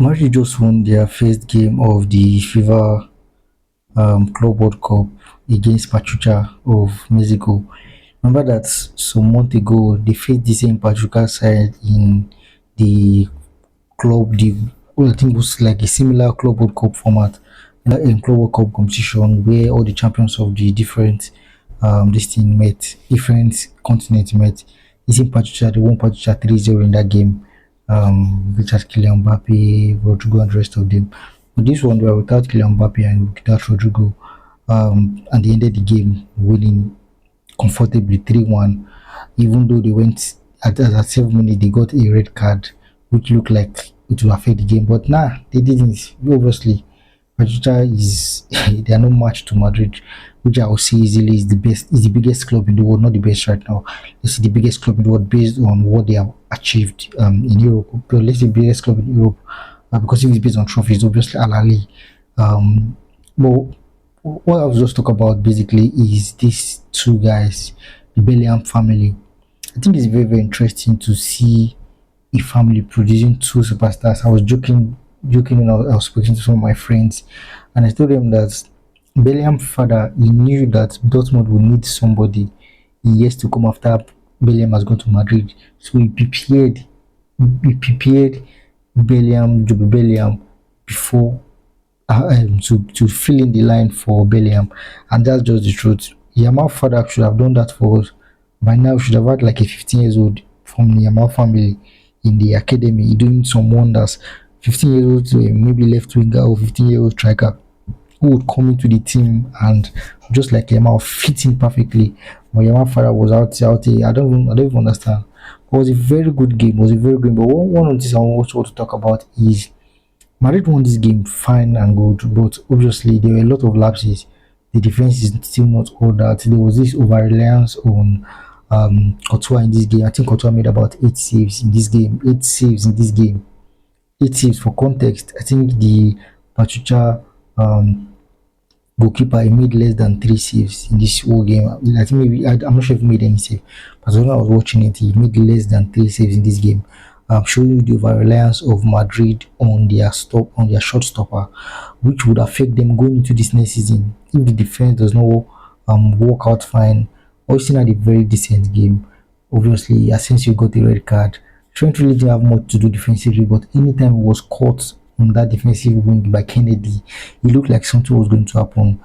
Madrid just won their first game of the FIFA Club World Cup against Pachuca of Mexico. Remember that some month ago they faced the same Pachuca side in the club, the well, I think it was like a similar Club World Cup format, in Club World Cup competition where all the champions of the different this thing met, different continents met. It's in Pachuca, they won Pachuca 3-0 in that game. Which has Kylian Mbappe, Rodrigo, and the rest of them. But this one, were without Kylian Mbappe and without Rodrigo, and they ended the game winning comfortably 3-1, even though they went at 7 minutes, they got a red card, which looked like it will affect the game. But nah, they didn't. Obviously, Pachuca is they are no match to Madrid, which I would say easily is the best, is the biggest club in the world, not the best right now. It's the biggest club in the world based on what they have achieved in Europe. But let's say biggest club in Europe, because if it's based on trophies, obviously Al Ahly. But what I was just talking about basically is these two guys, the Bellingham family. I think it's very interesting to see a family producing two superstars. I was joking when I was speaking to some of my friends, and I told them that Bellingham father, he knew that Dortmund would need somebody in years to come after Bellingham has gone to Madrid, so he prepared Jude Bellingham before to fill in the line for Bellingham, and that's just the truth. Yamal father should have done that for us by now. Should have had like a 15 years old from the Yamal family in the academy doing some wonders. 15 years old, maybe left winger or 15-year-old striker who would come into the team and just like Yamal fit in perfectly. But Yamal father was out there. I don't even understand. It was a very good game. It was a very good game. But one of the things I also want to talk about is Madrid won this game fine and good, but obviously there were a lot of lapses. The defense is still not all that. There was this over reliance on Courtois in this game. I think Courtois made about 8 saves in this game. 8 saves in this game. 8 saves for context. I think the Pachuca goalkeeper, he made less than 3 saves in this whole game. I think maybe I'm not sure if he made any save, but when I was watching it, he made less than 3 saves in this game, showing you the over reliance of Madrid on their short stopper, which would affect them going into this next season if the defense does not work out fine. Austin had a very decent game. Obviously, Asensio got a red card. Trent really didn't have much to do defensively, but anytime he was caught on that defensive wing by Kennedy, it looked like something was going to happen.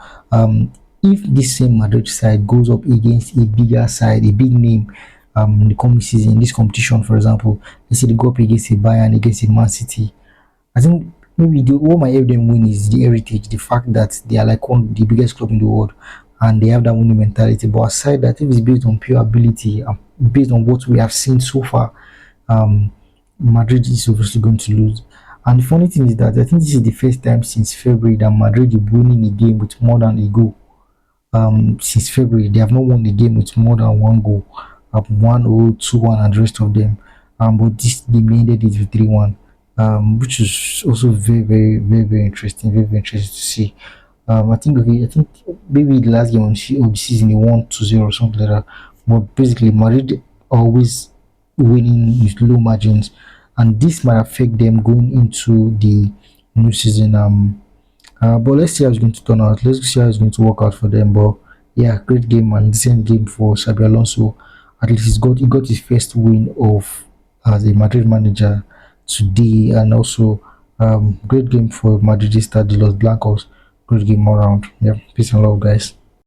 If this same Madrid side goes up against a bigger side, a big name, in the coming season, in this competition, for example, let's say they go up against a Bayern, against a Man City, I think maybe what might help them win is the heritage, the fact that they are like one of the biggest club in the world and they have that winning mentality. But aside that, if it's based on pure ability, based on what we have seen so far, um, Madrid is obviously going to lose. And the funny thing is that I think this is the first time since February that Madrid is winning a game with more than a goal. Since February, they have not won a game with more than one goal, 1-0, 2-1, and the rest of them. But this game ended it with 3-1, which is also very interesting, very interesting to see. I think maybe the last game of the season they won 2-0 or something like that. But basically, Madrid always winning with low margins, and this might affect them going into the new season. But let's see how it's going to turn out. Let's see how it's going to work out for them. But yeah, great game and decent game for Xabi Alonso. At least he got his first win of as a Madrid manager today, and also great game for Madridista de los Blancos. Great game all around. Yeah, peace and love, guys.